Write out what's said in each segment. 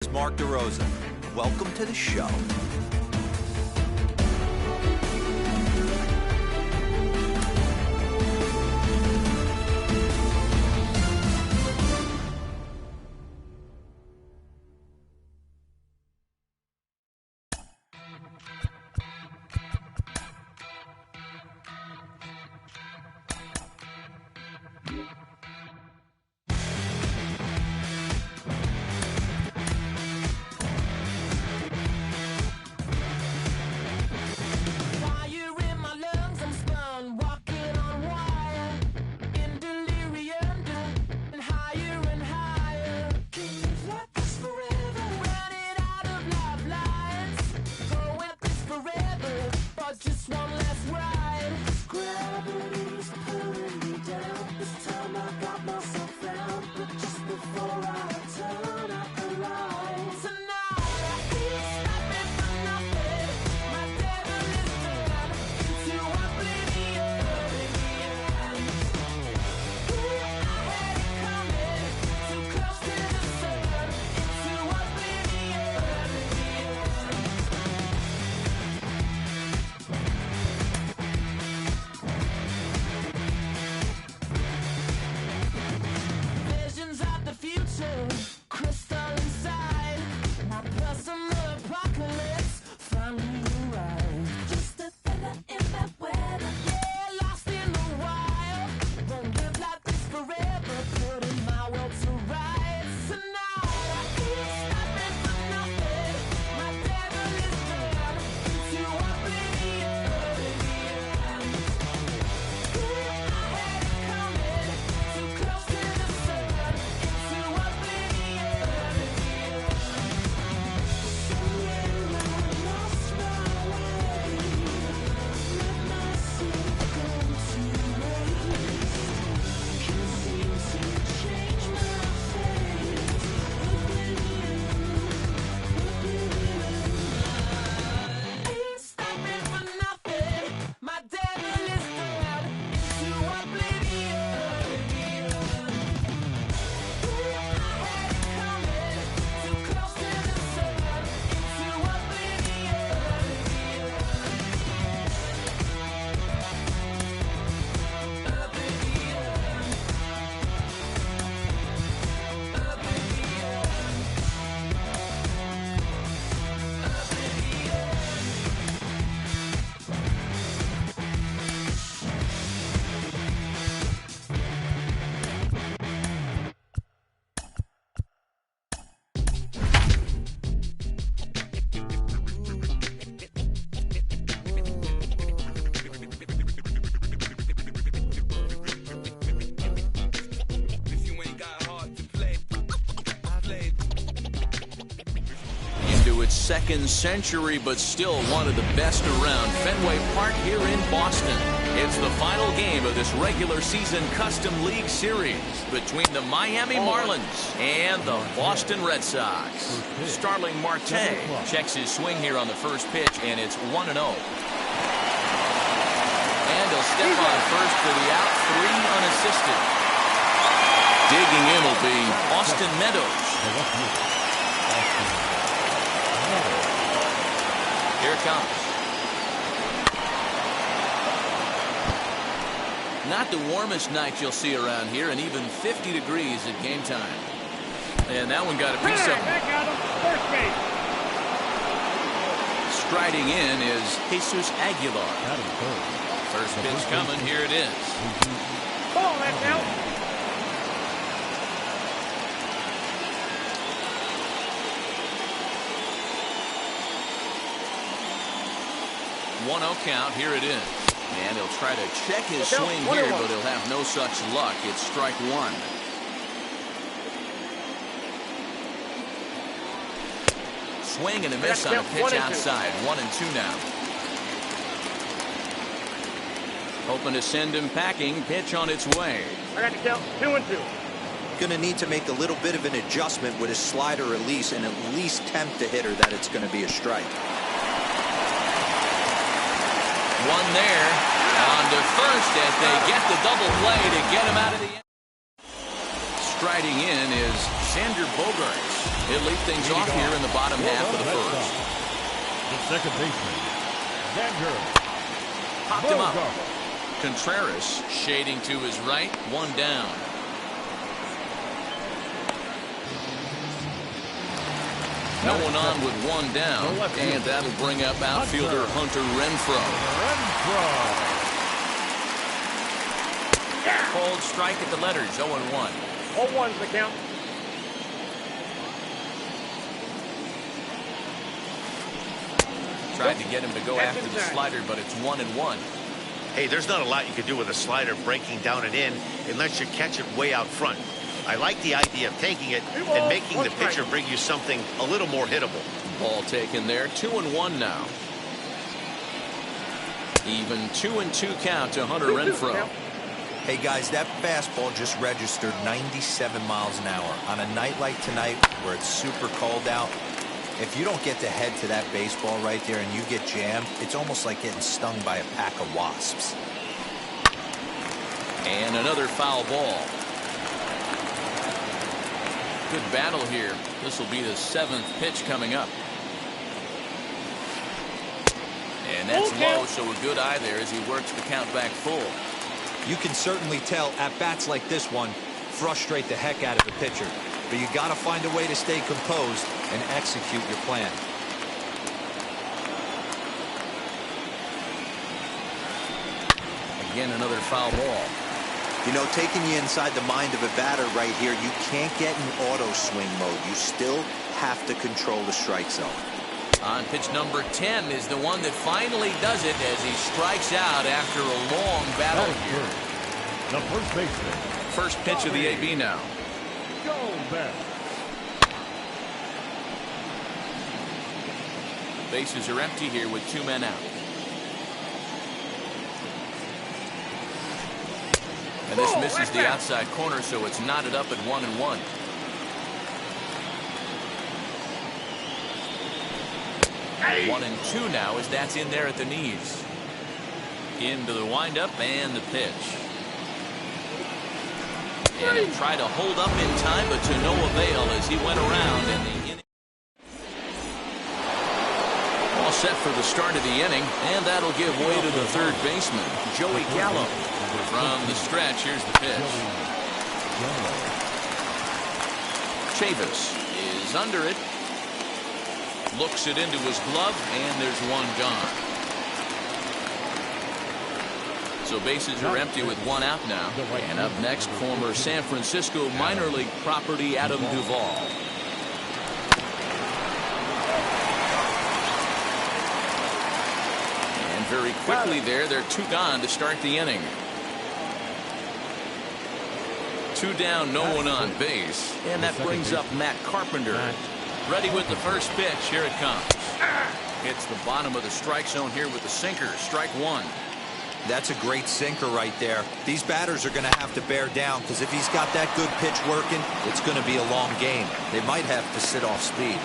is Mark DeRosa. Welcome to the show. Second century, but still one of the best around. Fenway Park here in Boston. It's the final game of this regular season Custom League Series between the Miami Marlins and the Boston Red Sox. Starling Marte checks his swing here on the first pitch, and it's 1-0. And he'll step on first for the out, 3 unassisted. Digging in will be Austin Meadows. Here it comes. Not the warmest night you'll see around here, and even 50 degrees at game time. And that one got a piece of it. Striding in is Jesus Aguilar. First pitch coming, here it is. Ball, that's out. 1-0 count, here it is. And he'll try to check his swing here, but he'll have no such luck. It's strike one. Swing and a miss on a pitch outside. 1-2 now. Hoping to send him packing. Pitch on its way. I got to count 2-2. Going to need to make a little bit of an adjustment with his slider release and at least tempt the hitter that it's going to be a strike. One there. On to first as they get the double play to get him out of the end. Striding in is Xander Bogaerts. He'll lead things off here in the bottom half of the first. The second baseman, Xander Popped him up. Bogaerts. Contreras shading to his right, one down. No one on with one down, and that'll bring up outfielder Hunter Renfroe. Cold strike at the letters, 0-1. 0-1's the count. Tried to get him to go after the slider, but it's 1-1. Hey, there's not a lot you can do with a slider breaking down and in unless you catch it way out front. I like the idea of taking it and making the pitcher bring you something a little more hittable. Ball taken there, 2-1 now. Even 2-2 count to Hunter Renfroe. Hey guys, that fastball just registered 97 miles an hour. On a night like tonight where it's super cold out, if you don't get to head to that baseball right there and you get jammed, it's almost like getting stung by a pack of wasps. And another foul ball. Good battle here. This will be the 7th pitch coming up. And that's low, so a good eye there as he works the count back full. You can certainly tell at bats like this one frustrate the heck out of the pitcher. But you got to find a way to stay composed and execute your plan. Again, another foul ball. You know, taking you inside the mind of a batter right here, you can't get in auto swing mode. You still have to control the strike zone. On pitch number 10 is the one that finally does it as he strikes out after a long battle here. The first baseman, First pitch of the AB now. Joe Bell. Bases are empty here with 2 men out. And this misses the outside corner, so it's knotted up at 1-1. Hey. 1-2 now as that's in there at the knees. Into the windup and the pitch. And he'll try to hold up in time, but to no avail as he went around and the inning. All set for the start of the inning, and that'll give way to the third baseman, Joey Gallo. From the stretch, here's the pitch. Chavis is under it. Looks it into his glove, and there's one gone. So bases are empty with 1 out now. And up next, former San Francisco minor league property Adam Duvall. And very quickly there, they're 2 gone to start the inning. 2 down, no one on base. And that brings up Matt Carpenter. Ready with the first pitch. Here it comes. Hits the bottom of the strike zone here with the sinker. Strike 1. That's a great sinker right there. These batters are going to have to bear down because if he's got that good pitch working, it's going to be a long game. They might have to sit off speed.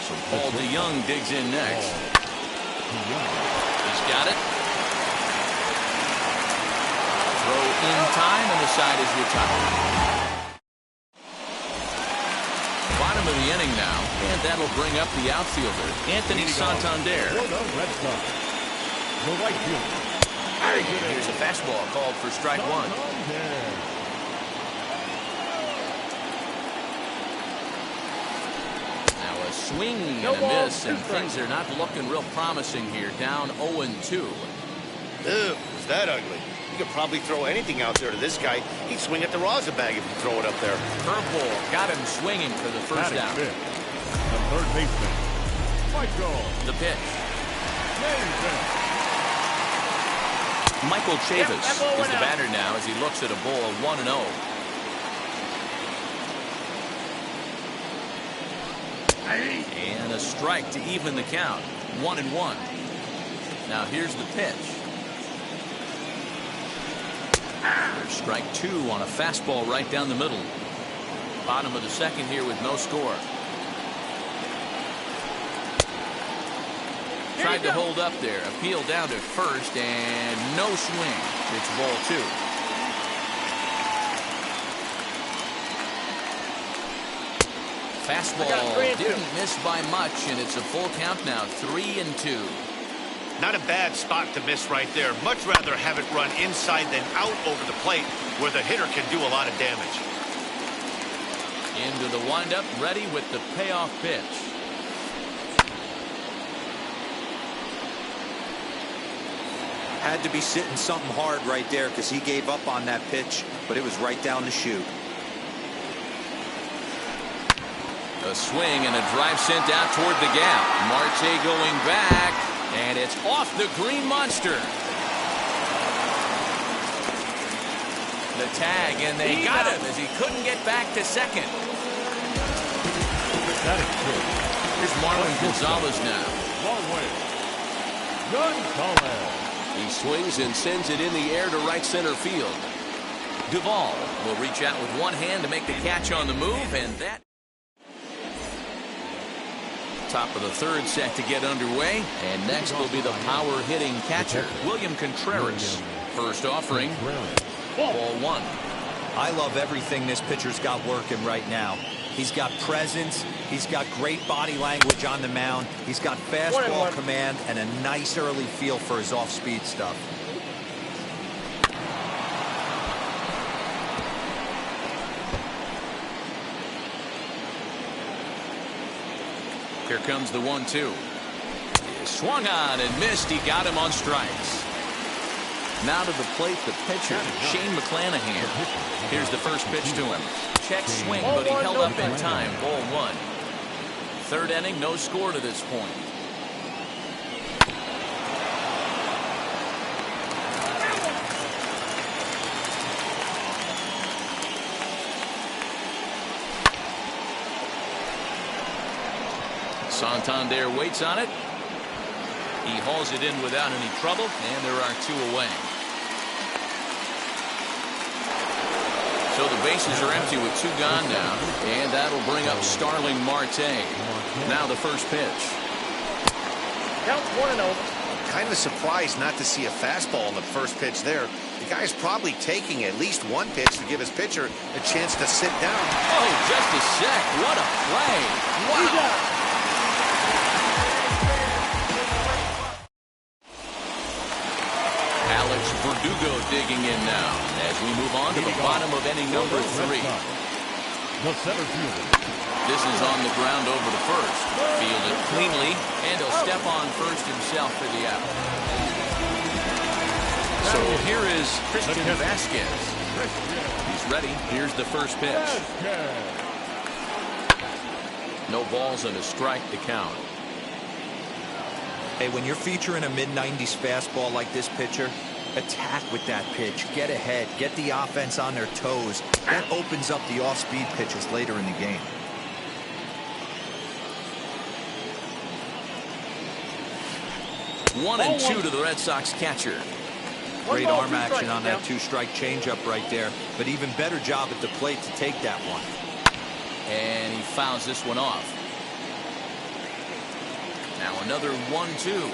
So Paul DeYoung digs in next. He's got it. Throw in time, and the side is retired. Bottom of the inning now, and that'll bring up the outfielder, Anthony Santander. Here's a fastball called for strike 1. Now a swing and a miss, and things are not looking real promising here. Down 0-2. Ew, was that ugly? You could probably throw anything out there to this guy. He'd swing at the rosin bag if you throw it up there. Curveball got him swinging for the first out. The third baseman, Michael. The pitch. Michael Chavis is the batter now as he looks at a ball 1-0. And a strike to even the count. 1-1. Now here's the pitch. Strike 2 on a fastball right down the middle. Bottom of the second here with no score. Tried to hold up there. Appeal down to first and no swing. It's ball 2. Fastball didn't miss by much, and it's a full count now, 3-2. Not a bad spot to miss right there. Much rather have it run inside than out over the plate where the hitter can do a lot of damage. Into the windup, ready with the payoff pitch. Had to be sitting something hard right there because he gave up on that pitch, but it was right down the chute. A swing and a drive sent out toward the gap. Marte going back, and it's off the green monster. The tag, and they got him as he couldn't get back to second. That is good. Here's Marwin Gonzalez now. Long way. Gonzalez. He swings and sends it in the air to right center field. Duvall will reach out with one hand to make the catch on the move, and that. Top of the third set to get underway, and next will be the power hitting catcher, William Contreras. First offering, ball 1. I love everything this pitcher's got working right now. He's got presence. He's got great body language on the mound. He's got fastball command and a nice early feel for his off-speed stuff. Here comes the 1-2. Swung on and missed. He got him on strikes. Now to the plate, the pitcher, Shane McClanahan. Here's the first pitch to him. Check swing, but he held up in time. Ball 1. Third inning, no score to this point. Santander waits on it. He hauls it in without any trouble, and there are 2 away. So the bases are empty with 2 gone now, and that'll bring up Starling Marte. Now the first pitch. Count 1-0. Kind of surprised not to see a fastball on the first pitch there. The guy's probably taking at least one pitch to give his pitcher a chance to sit down. Oh, just a sec. What a play. Wow. Alex Verdugo digging in now as we move on to the bottom of inning number 3. The center fielder. This is on the ground over to first. Fielded cleanly, and he'll step on first himself for the out. So here is Christian Vasquez. He's ready. Here's the first pitch. No balls and a strike to count. Hey, when you're featuring a mid-90s fastball like this pitcher, attack with that pitch. Get ahead. Get the offense on their toes. That opens up the off-speed pitches later in the game. One and 2 to the Red Sox catcher. Great arm action on that 2-strike changeup right there, but even better job at the plate to take that one. And he fouls this one off. Now another 1-2.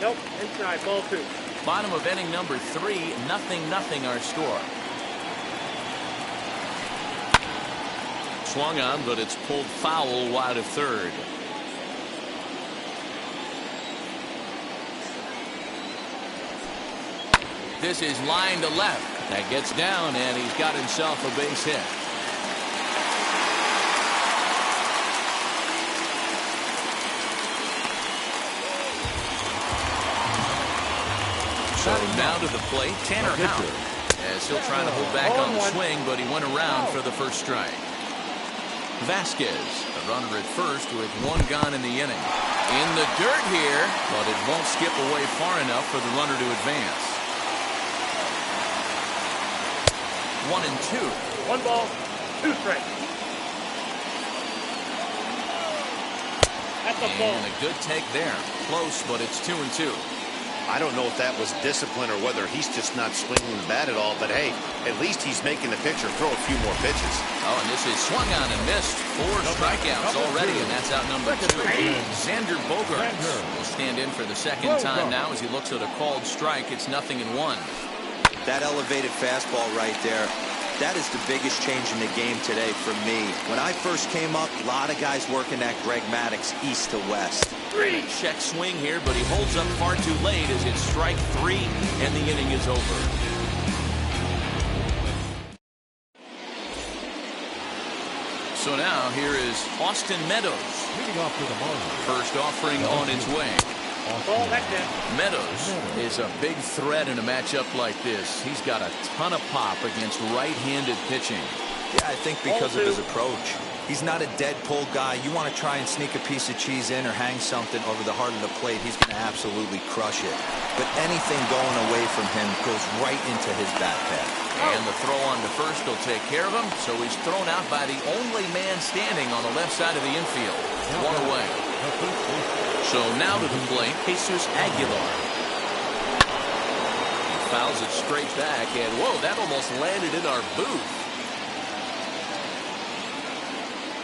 Nope, inside, ball 2. Bottom of inning number 3, 0-0 our score. Swung on, but it's pulled foul wide of third. This is line to left. That gets down, and he's got himself a base hit. So now to the plate, Tanner Houck. As he'll try to hold back on the swing, but he went around for the first strike. Vasquez, a runner at first with 1 gone in the inning. In the dirt here, but it won't skip away far enough for the runner to advance. 1 and 2. 1 ball, 2 strikes. That's a ball. And a good take there. Close, but it's 2 and 2. I don't know if that was discipline or whether he's just not swinging the bat at all, but hey, at least he's making the pitcher throw a few more pitches. Oh, and this is swung on and missed. 4 strikeouts already, and that's out number 2. Xander Bogaerts will stand in for the second time now as he looks at a called strike. It's 0-1. That elevated fastball right there, that is the biggest change in the game today for me. When I first came up, a lot of guys working that Greg Maddux east to west. Check swing here, but he holds up far too late as it's strike 3, and the inning is over. So now here is Austin Meadows. Leading off to the Marlins. First offering on its way. Ball back there. Meadows is a big threat in a matchup like this. He's got a ton of pop against right-handed pitching. Yeah, I think because of his approach. He's not a dead pull guy. You want to try and sneak a piece of cheese in or hang something over the heart of the plate, he's going to absolutely crush it. But anything going away from him goes right into his bat path. And the throw on to first will take care of him, so he's thrown out by the only man standing on the left side of the infield. 1 away. So now to the plate, Jesus Aguilar. He fouls it straight back, and whoa, that almost landed in our booth.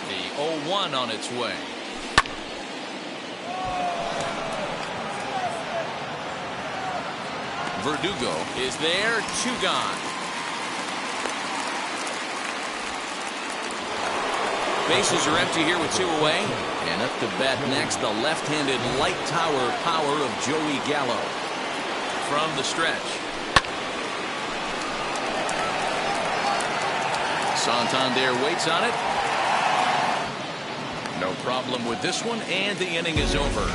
The 0-1 on its way. Verdugo is there, 2 gone. Bases are empty here with 2 away. And up to bat next, the left-handed light tower power of Joey Gallo. From the stretch. Santander waits on it. No problem with this one, and the inning is over.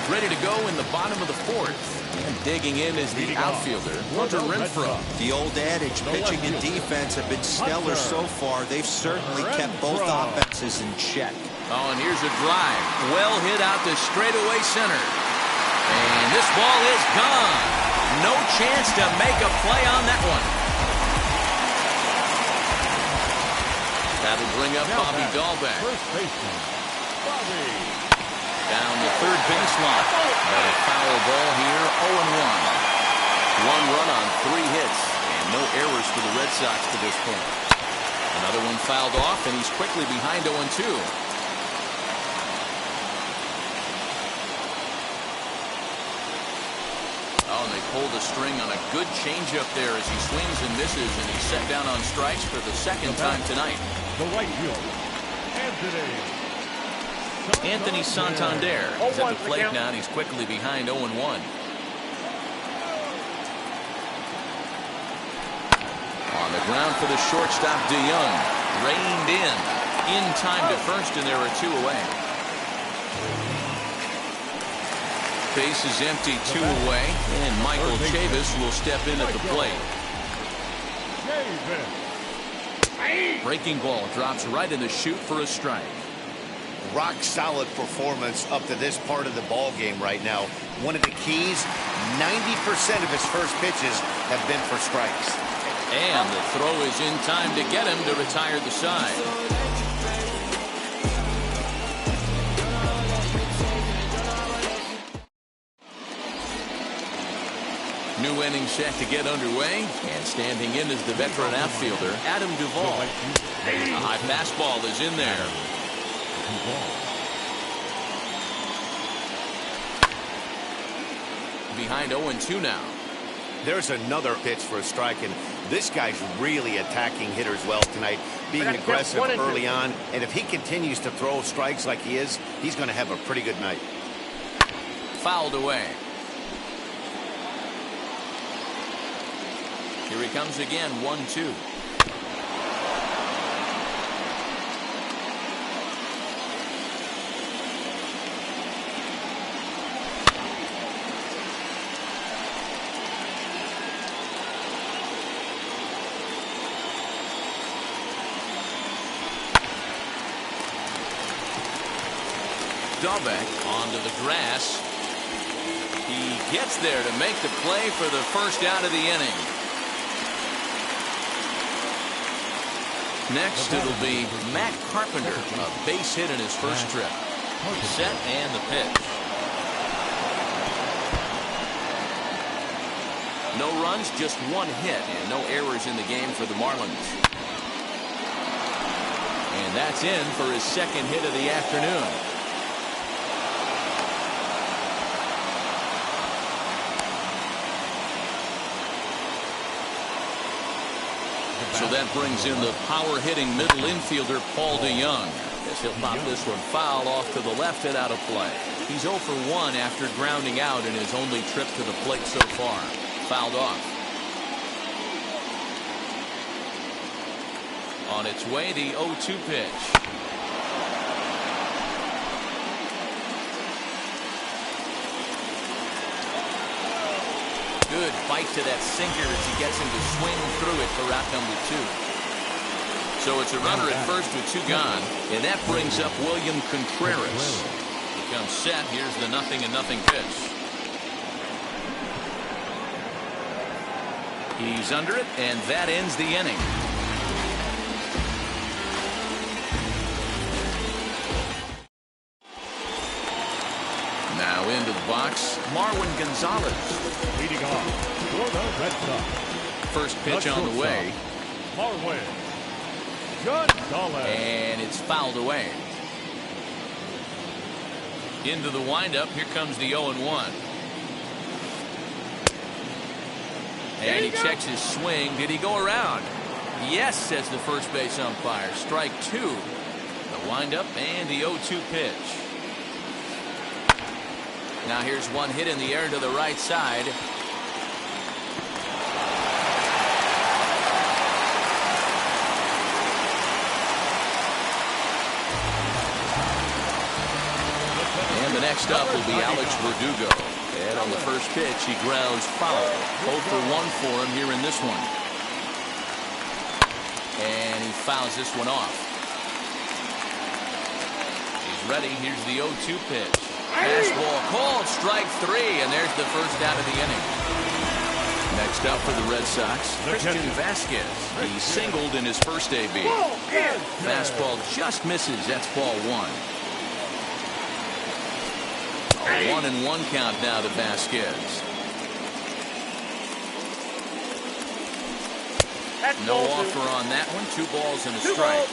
Ready to go in the bottom of the 4th. And digging in is the outfielder, Hunter Renfroe. The old adage, pitching and defense have been stellar so far. They've certainly kept both offenses in check. Oh, and here's a drive. Well hit out to straightaway center. And this ball is gone. No chance to make a play on that one. That'll bring up Bobby Dahlbeck. First baseman, Bobby. Down the third baseline. But a foul ball here, 0-1. 1 run on 3 hits, and no errors for the Red Sox to this point. Another one fouled off, and he's quickly behind 0-2. Oh, and they pulled a string on a good changeup there as he swings and misses, and he's set down on strikes for the second time tonight. The right fielder, Anthony Santander is at the plate now, and he's quickly behind 0-1. On the ground for the shortstop, DeYoung. Reined in time to first, and there are 2 away. Base is empty, 2 away, and Michael Chavis will step in at the plate. Breaking ball drops right in the chute for a strike. Rock solid performance up to this part of the ball game right now. One of the keys, 90% of his first pitches have been for strikes. And the throw is in time to get him to retire the side. New inning set to get underway, and standing in is the veteran outfielder, Adam Duvall. A high fastball is in there. Behind 0-2 now. There's another pitch for a strike, and this guy's really attacking hitters well tonight, being aggressive early on, and if he continues to throw strikes like he is, he's going to have a pretty good night. Fouled away. Here he comes again, 1-2. Dahlbeck onto the grass. He gets there to make the play for the first out of the inning. Next, it'll be Matt Carpenter, a base hit in his first trip. Set and the pitch. No runs, just one hit, and no errors in the game for the Marlins. And that's in for his second hit of the afternoon. So that brings in the power-hitting middle infielder, Paul DeJong. As he'll pop this one foul off to the left and out of play. He's 0 for 1 after grounding out in his only trip to the plate so far. Fouled off. On its way, the 0-2 pitch. Good bite to that sinker as he gets him to swing through it for out number 2. So it's a runner at first with 2 gone, and that brings up William Contreras. He comes set. Here's the 0-0 pitch. He's under it, and that ends the inning. Now into the box, Marwin Gonzalez. Leading off for the Red Sox. First pitch on the way. Marwin Gonzalez. And it's fouled away. Into the windup. Here comes the 0-1. And he checks his swing. Did he go around? Yes, says the first base umpire. Strike 2. The windup and the 0-2 pitch. Now here's one hit in the air to the right side. And the next up will be Alex Verdugo. And on the first pitch, he grounds foul. 0 for 1 for him here in this one. And he fouls this one off. He's ready. Here's the 0-2 pitch. Fastball called, strike 3, and there's the first out of the inning. Next up for the Red Sox, Christian Vasquez. He singled in his first AB. Fastball just misses. That's ball 1. A 1-1 count now to Vasquez. No offer on that one. 2 balls and a strike.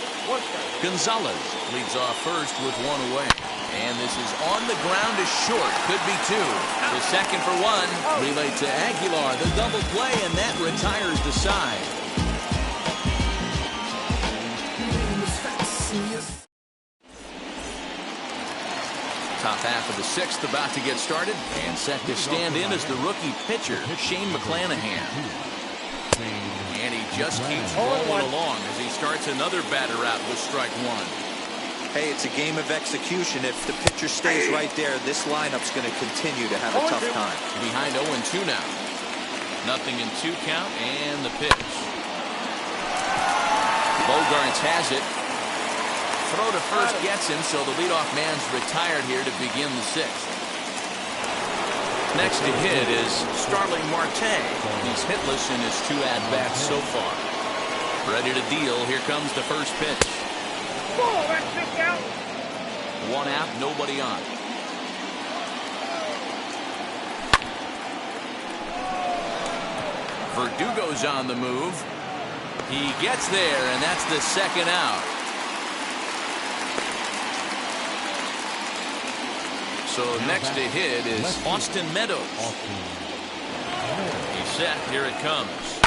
Gonzalez leads off first with 1 away. And this is on the ground is short. Could be 2. The second for 1. Relay to Aguilar. The double play, and that retires the side. Top half of the 6th about to get started. And set to stand in as the rookie pitcher, Shane McClanahan. And he just keeps rolling along as he starts another batter out with strike 1. Hey, it's a game of execution. If the pitcher stays right there, this lineup's going to continue to have a tough time. Behind 0-2 now. 0-2 count and the pitch. Bogaerts has it. Throw to first gets him, so the leadoff man's retired here to begin the 6th. Next to hit is Starling Marte. He's hitless in his 2 at-bats so far. Ready to deal. Here comes the first pitch. 1 out, nobody on. Verdugo's on the move. He gets there, and that's the 2nd out. So next to hit is Austin Meadows. He's set. Here it comes.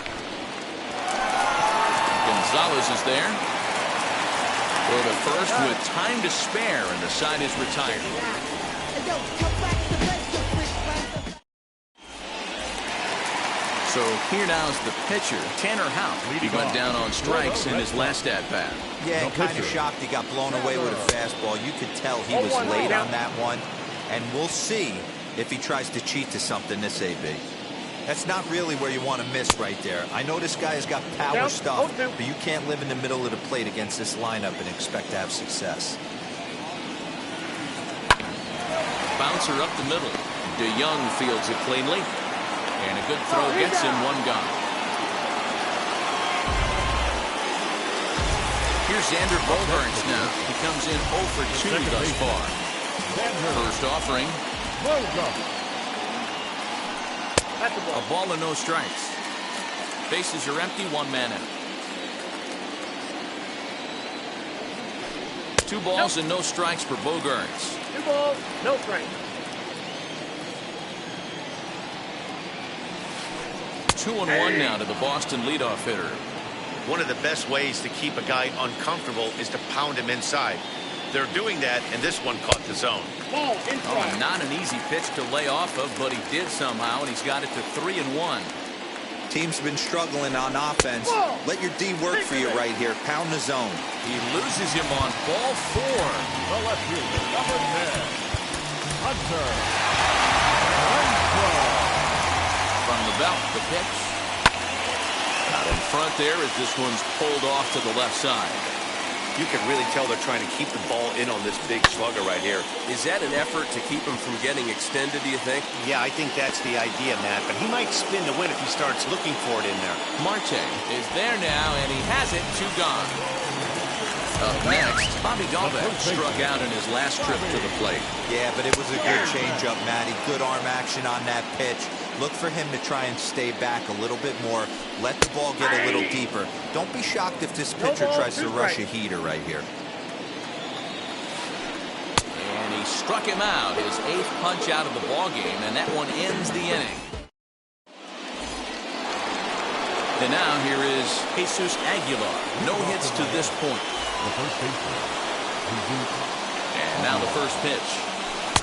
Gonzalez is there. Go to first with time to spare, and the side is retired. So here now's the pitcher, Tanner Houck. He went down on strikes in his last at-bat. Yeah, kind of shocked he got blown away with a fastball. You could tell he was late on that one. And we'll see if he tries to cheat to something this AB. That's not really where you want to miss right there. I know this guy has got power stuff, but you can't live in the middle of the plate against this lineup and expect to have success. Bouncer up the middle. DeJong fields it cleanly. And a good throw gets him 1 gone. Here's Xander Bogaerts now. He comes in 0 for 2 thus far. First offering. That's a ball. A ball and no strikes. Bases are empty, one man out. 2 balls and no strikes for Bogaerts. 2 balls, no strikes. 2-1 now to the Boston leadoff hitter. One of the best ways to keep a guy uncomfortable is to pound him inside. They're doing that, and this one caught the zone. Ball, inside. Oh, not an easy pitch to lay off of, but he did somehow, and he's got it to 3-1. Team's been struggling on offense. Let your D work for you right here. Pound the zone. He loses him on ball 4. The left fielder, number 10, Hunter. From the belt, the pitch. Out in front there as this one's pulled off to the left side. You can really tell they're trying to keep the ball in on this big slugger right here. Is that an effort to keep him from getting extended, do you think? Yeah, I think that's the idea, Matt. But he might spin to win if he starts looking for it in there. Marte is there now, and he has it. 2 gone. Up next, Bobby Dalbec struck out in his last trip to the plate. Yeah, but it was a good changeup, Matty. Good arm action on that pitch. Look for him to try and stay back a little bit more. Let the ball get a little deeper. Don't be shocked if this pitcher tries to rush a heater right here. And he struck him out, his 8th punch out of the ball game, and that one ends the inning. And now here is Jesus Aguilar. No hits to this point. The first baseman, Jesus. And now the first pitch.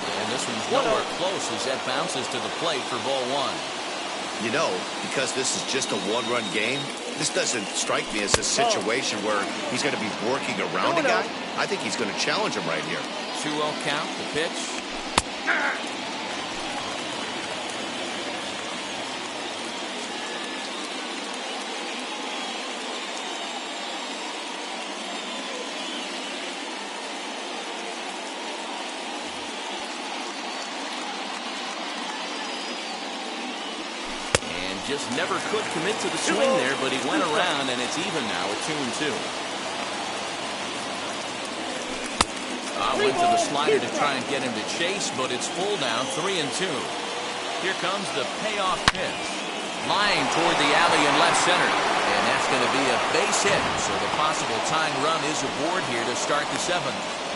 And this one's nowhere close as that bounces to the plate for ball 1. You know, because this is just a one-run game, this doesn't strike me as a situation where he's going to be working around a guy. I think he's going to challenge him right here. 2-0 count, the pitch. Just never could commit to the swing there, but he went around, and it's even now at 2-2. Went to the slider to try and get him to chase, but it's full now, 3-2. Here comes the payoff pitch. Line toward the alley in left center, and that's going to be a base hit, so the possible tying run is aboard here to start the 7th.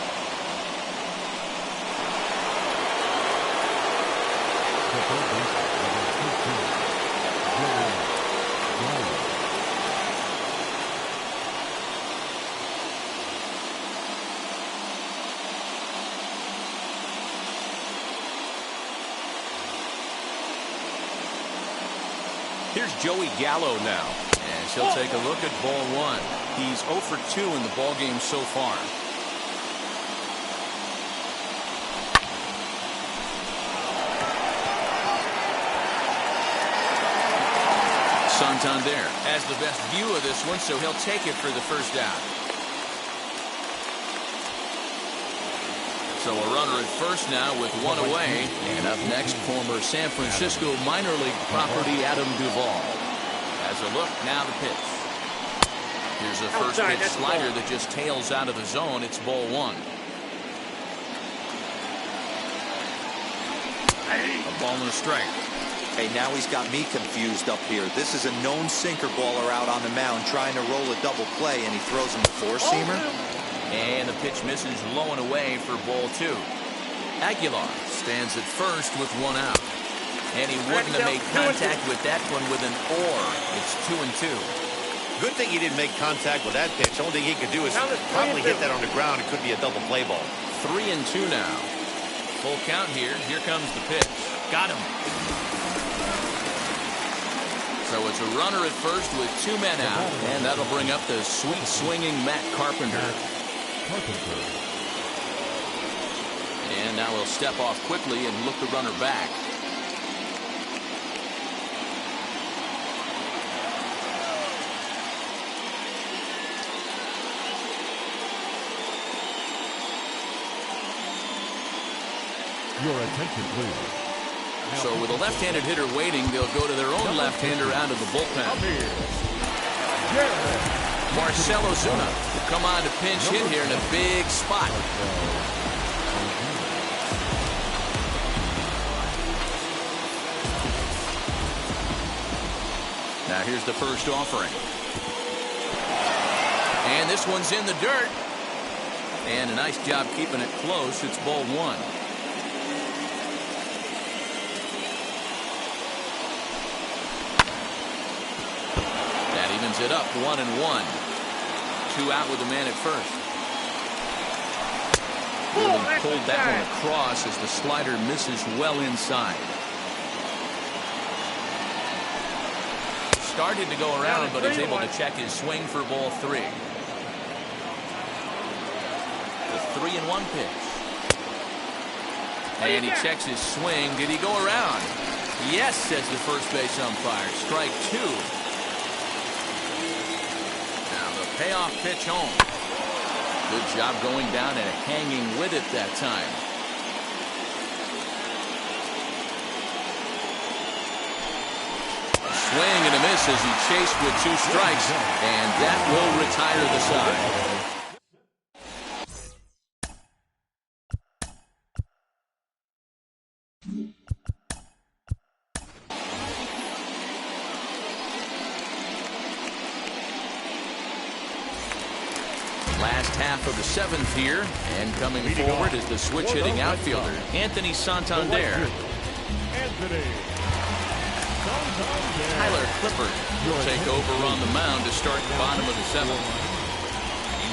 Here's Joey Gallo now, as he'll take a look at ball 1. He's 0 for 2 in the ball game so far. Santander has the best view of this one, so he'll take it for the first out. So a runner at first now with 1 away. And up next, former San Francisco minor league property Adam Duvall. As a look, now the pitch. Here's a first pitch slider that just tails out of the zone. It's ball 1. A ball and a strike. Hey, now he's got me confused up here. This is a known sinker baller out on the mound trying to roll a double play, and he throws him a four-seamer. And the pitch misses low and away for ball 2. Aguilar stands at first with 1 out. And he wouldn't have made contact with that one with an or. It's 2-2. Good thing he didn't make contact with that pitch. Only thing he could do is probably hit that on the ground. It could be a double play ball. 3-2 now. Full count here. Here comes the pitch. Got him. So it's a runner at first with 2 men out. And that'll bring up the sweet swinging Matt Carpenter. And now he'll step off quickly and look the runner back. Your attention, please. So with a left-handed hitter waiting, they'll go to their own left-hander out of the bullpen. Marcell Ozuna will come on to pinch hit here in a big spot. Now here's the first offering. And this one's in the dirt. And a nice job keeping it close. It's ball one. That evens it up, 1-1. 2 out with the man at first. Really pulled that one across as the slider misses well inside. Started to go around, but he's able to check his swing for ball 3. The 3-1 pitch. And he checks his swing. Did he go around? Yes, says the first base umpire. Strike 2. Now the payoff pitch home. Good job going down and hanging with it that time. Swing and a miss as he chased with 2 strikes, and that will retire the side. Last half of the 7th here, and coming forward is the switch-hitting outfielder, Anthony Santander. Tyler Clippard will take over on the mound to start the bottom of the 7th.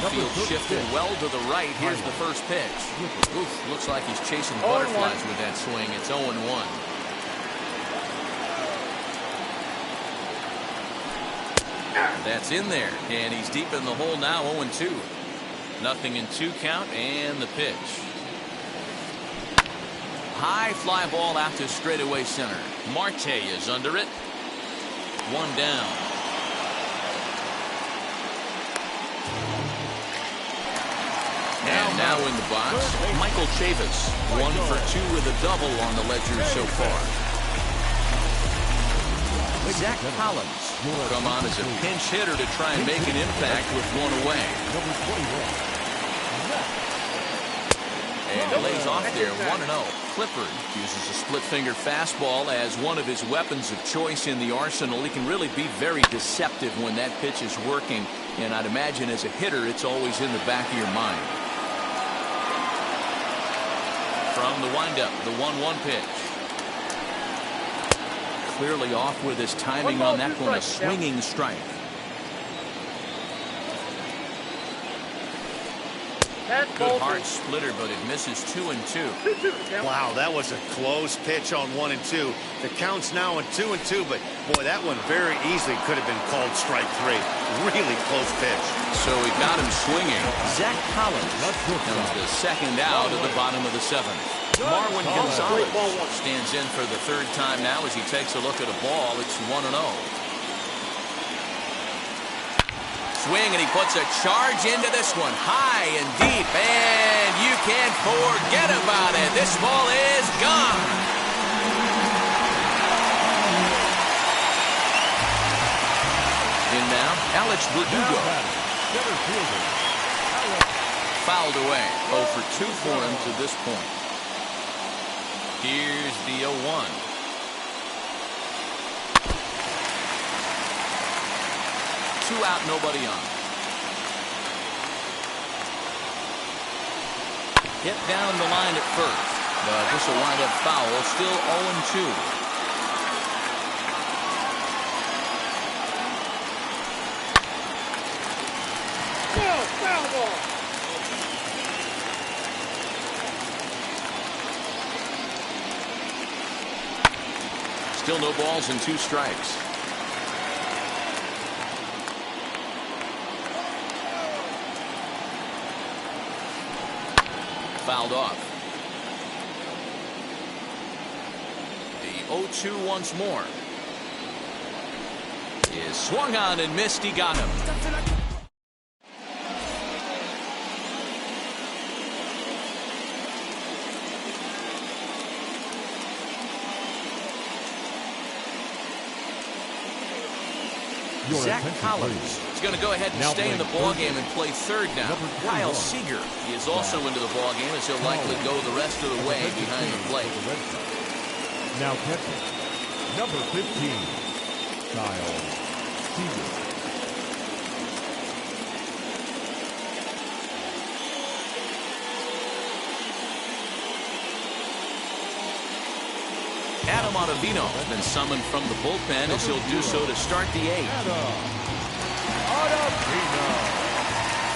Infield shifted well to the right. Here's the first pitch. Oof, looks like he's chasing butterflies with that swing. It's 0-1. That's in there, and he's deep in the hole now, 0-2. Nothing in 2 count, and the pitch. High fly ball out to straightaway center. Marte is under it. 1 down. And now in the box, Michael Chavis. 1 for 2 with a double on the ledger so far. Zach Collins will come on as a pinch hitter to try and make an impact with 1 away. And he lays off there, 1-0. Clippard uses a split-finger fastball as one of his weapons of choice in the arsenal. He can really be very deceptive when that pitch is working, and I'd imagine as a hitter it's always in the back of your mind. From the windup, the 1-1 pitch. Clearly off with his timing on that one, a swinging strike. Good hard splitter, but it misses 2-2. Wow, that was a close pitch on 1 and 2. The count's now at 2-2, but boy, that one very easily could have been called strike 3. Really close pitch. So he got him swinging. Zach Collins comes the second out of the bottom of the 7th. Marwin Gonzalez stands in for the 3rd time now as he takes a look at a ball. It's 1-0. Swing, and he puts a charge into this one, high and deep, and you can't forget about it. This ball is gone. In now, Alex Verdugo. Fouled away. 0 for 2 for him to this point. Here's the 0-1. Two out, nobody on. Hit down the line at first, but this will wind up foul. Still 0-2. Foul ball. Still no balls and 2 strikes. Fouled off. The 0-2 once more. Is swung on and missed. He got him. Zach Collins is going to go ahead and stay in the ballgame and play 3rd now. Kyle Seager is also into the ballgame as he'll likely go the rest of the way behind the plate. Now catching, number 15, Kyle Verdugo. Adam Ottavino has been summoned from the bullpen as he'll do so to start the eighth.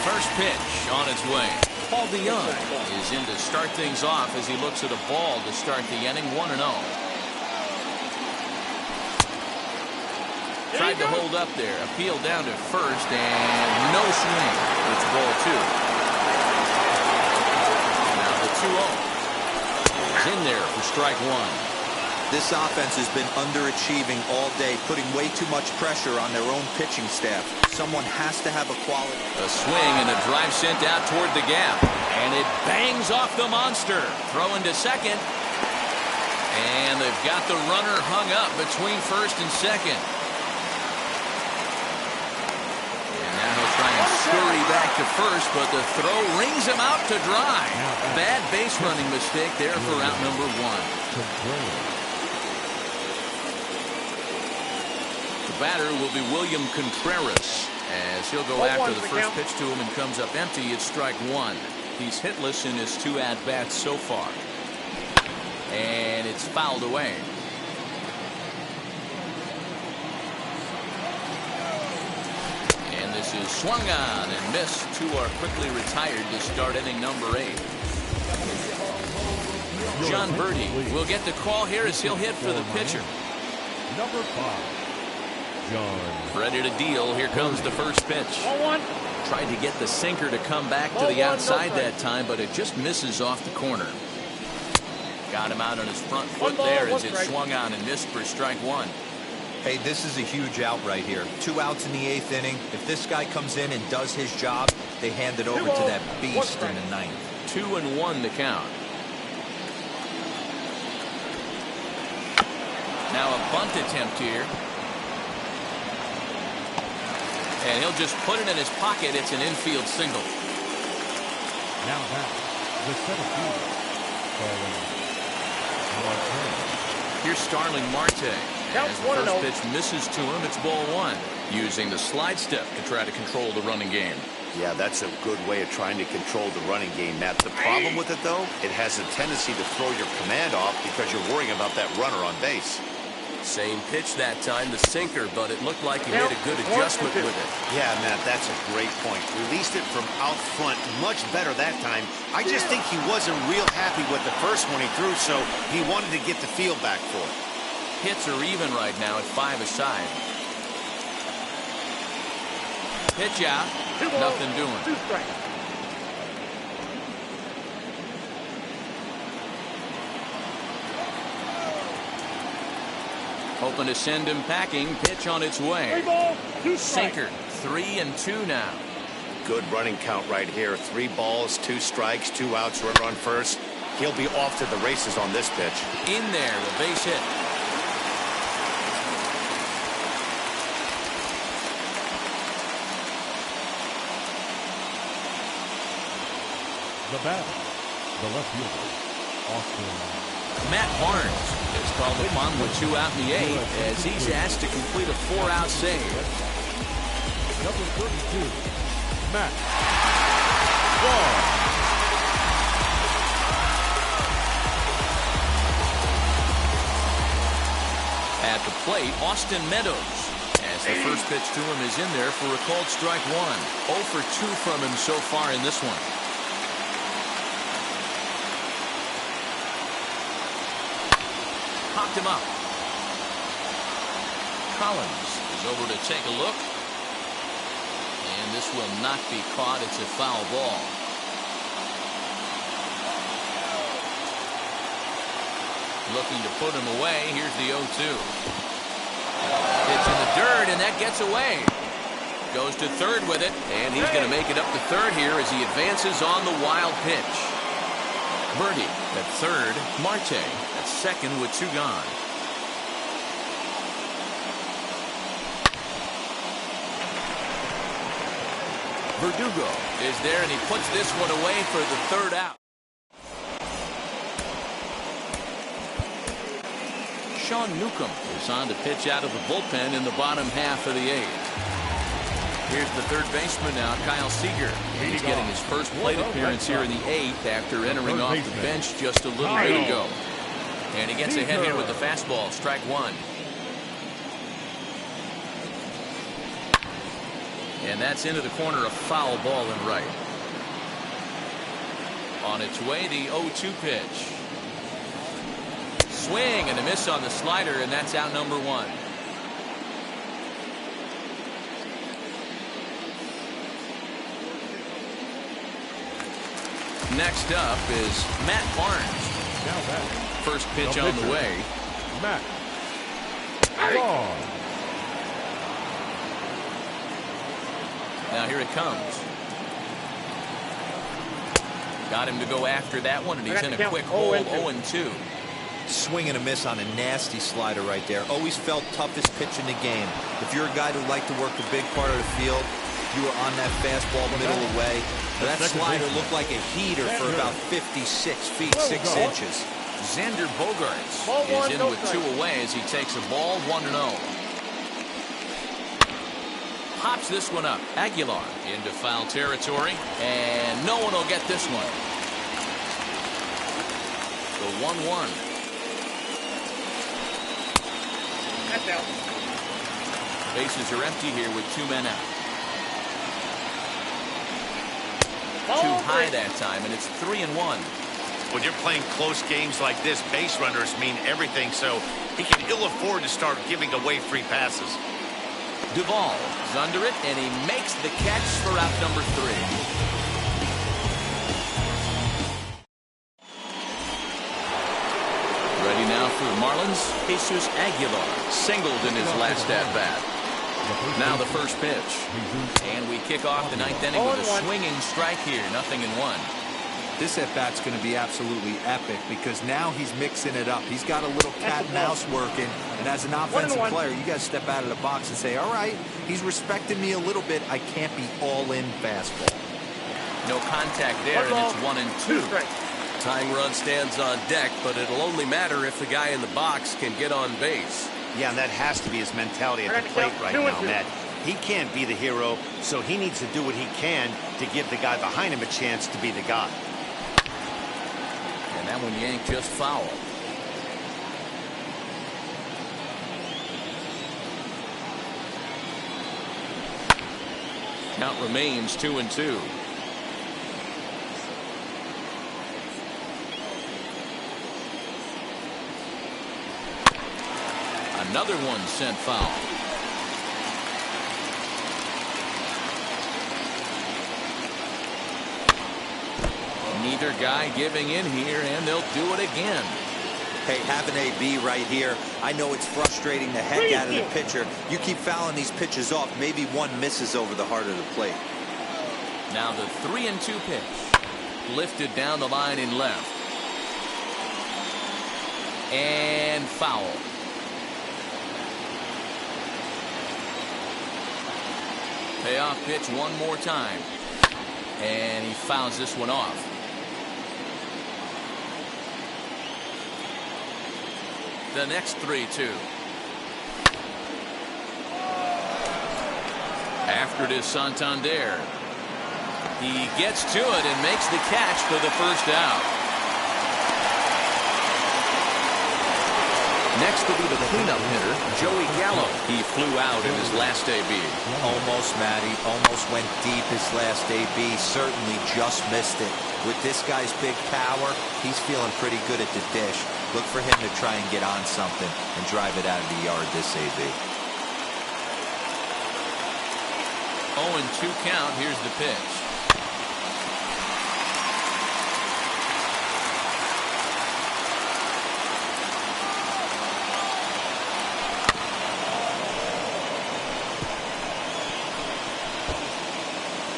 First pitch on its way. Paul DeYoung is in to start things off as he looks at a ball to start the inning 1-0. Tried to hold up there. Appeal down to first and no swing. It's ball 2. Now the 2-0. He's in there for strike 1. This offense has been underachieving all day, putting way too much pressure on their own pitching staff. Someone has to have a quality. A swing and a drive sent out toward the gap. And it bangs off the monster. Throwing to second. And they've got the runner hung up between first and second. And now he'll try and scurry back to first, but the throw rings him out to dry. Bad base running mistake there for out number 1. The batter will be William Contreras as he'll go after the first pitch to him and comes up empty. It's strike 1. He's hitless in his 2 at-bats so far. And it's fouled away. And this is swung on and missed. 2 are quickly retired to start inning number 8. John Birdie will get the call here as he'll hit for the pitcher. Number 5. John. Ready to deal. Here comes the first pitch. Tried to get the sinker to come back to the outside that time, but it just misses off the corner. Got him out on his front foot there as it swung on and missed for strike 1. Hey, this is a huge out right here. 2 outs in the 8th inning. If this guy comes in and does his job, they hand it over to that beast in the 9th. 2-1 the count. Now a bunt attempt here. And he'll just put it in his pocket. It's an infield single. Now back, the center fielder, Starling Marte. Here's Starling Marte. As the first pitch misses to him, it's ball 1. Using the slide step to try to control the running game. Yeah, that's a good way of trying to control the running game, Matt. The problem with it, though, it has a tendency to throw your command off because you're worrying about that runner on base. Same pitch that time, the sinker, but it looked like he made a good adjustment with it. Yeah, Matt, that's a great point. Released it from out front much better that time. I just think he wasn't real happy with the first one he threw, so he wanted to get the feel back for it. Hits are even right now at 5 aside. Pitch out. Nothing doing. 2 strikes. Hoping to send him packing. Pitch on its way. 3 balls, 2 strikes. Sinker. 3-2 now. Good running count right here. 3 balls, 2 strikes, 2 outs, runner on first. He'll be off to the races on this pitch. In there, the base hit. The batter, the left fielder, Austin. Matt Barnes is called upon with 2 out in the 8th as he's asked to complete a 4-out save. Number 32, Matt Barnes. At the plate, Austin Meadows. As the first pitch to him is in there for a called strike 1. 0 for 2 from him so far in this one. Popped him up. Collins is over to take a look. And this will not be caught. It's a foul ball. Looking to put him away. Here's the 0-2. It's in the dirt, and that gets away. Goes to third with it, and he's going to make it up to third here as he advances on the wild pitch. Birdie at third. Marte at second with 2 gone. Verdugo is there, and he puts this one away for the 3rd out. Sean Newcomb is on to pitch out of the bullpen in the bottom half of the 8th. Here's the third baseman now, Kyle Seager. He's getting his first plate appearance here in the 8th after entering off the bench just a little bit ago. And he gets ahead here with the fastball, strike 1. And that's into the corner, a foul ball and right. On its way, the 0-2 pitch. Swing and a miss on the slider, and that's out number 1. Next up is Matt Barnes. First pitch on the way. Matt Barnes. Now here it comes. Got him to go after that one, and he's in a quick hole, 0-2. Swing and a miss on a nasty slider right there. Always felt toughest pitch in the game. If you're a guy who liked to work the big part of the field, you were on that fastball middle away. That slider looked like a heater for about 56 feet 6 inches. Xander Bogaerts is in with 2 away as he takes a ball, 1-0. Pops this one up. Aguilar into foul territory, and no one will get this one. The 1-1. That's out. Bases are empty here with 2 men out. Too high that time, and it's 3-1. When you're playing close games like this, base runners mean everything, so he can ill afford to start giving away free passes. Duvall is under it, and he makes the catch for out number 3. Ready now for the Marlins. Jesus Aguilar singled in his last at-bat. Now the first pitch. And we kick off the 9th inning with a swinging strike here. 0-1. This at-bat's going to be absolutely epic because now he's mixing it up. He's got a little cat and mouse working, and as an offensive player, you got to step out of the box and say, all right, he's respecting me a little bit. I can't be all-in fastball. No contact there, and it's 1-2. Tying run stands on deck, but it'll only matter if the guy in the box can get on base. Yeah, and that has to be his mentality at the plate right now, Matt. He can't be the hero, so he needs to do what he can to give the guy behind him a chance to be the guy. And that one yanked just foul. Count remains 2-2. Another one sent foul. Neither guy giving in here, and they'll do it again. Hey, have an AB right here. I know it's frustrating the heck out of the pitcher. You keep fouling these pitches off, maybe one misses over the heart of the plate. Now the 3-2 pitch. Lifted down the line in left. And foul. Payoff pitch one more time. And he fouls this one off. The next 3-2. After it is Santander. He gets to it and makes the catch for the first out. Next will be the cleanup hitter, Joey Gallo. He flew out in his last AB. Almost, Matty. Almost went deep his last AB. Certainly just missed it. With this guy's big power, he's feeling pretty good at the dish. Look for him to try and get on something and drive it out of the yard this AB. 0-2 count. Here's the pitch.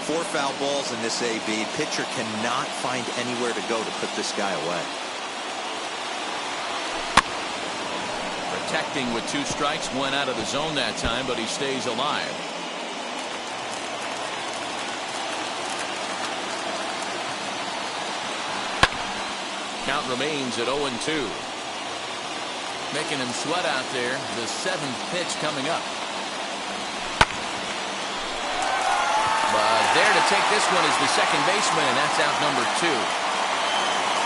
Four foul balls in this AB. Pitcher cannot find anywhere to go to put this guy away. Protecting with 2 strikes, went out of the zone that time, but he stays alive. Count remains at 0-2. Making him sweat out there. The 7th pitch coming up. But there to take this one is the second baseman, and that's out number 2.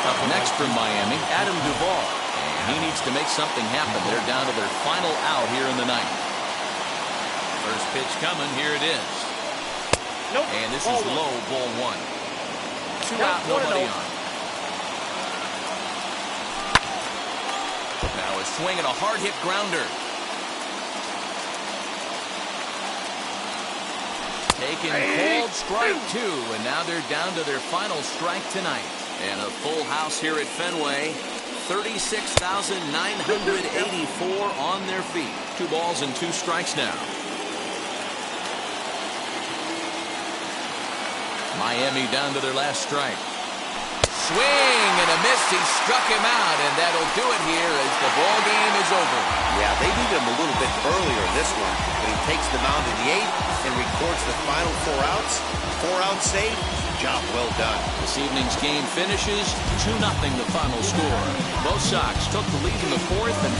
Up next from Miami, Adam Duvall. And he needs to make something happen. They're down to their final out here in the 9th. First pitch coming. Here it is. Nope. And this is low, ball 1. 2 out, nobody on. Now a swing and a hard hit grounder. Taken cold, strike 2, and now they're down to their final strike tonight. And a full house here at Fenway. 36,984 on their feet. 2 balls and 2 strikes now. Miami down to their last strike. Swing and a miss. He struck him out, and that'll do it here as the ball game is over. Yeah, they needed him a little bit earlier in this one, but he takes the mound in the 8th and records the final 4 outs. 4-out save. Job well done. This evening's game finishes 2-0 the final score. Both Sox took the lead in the 4th and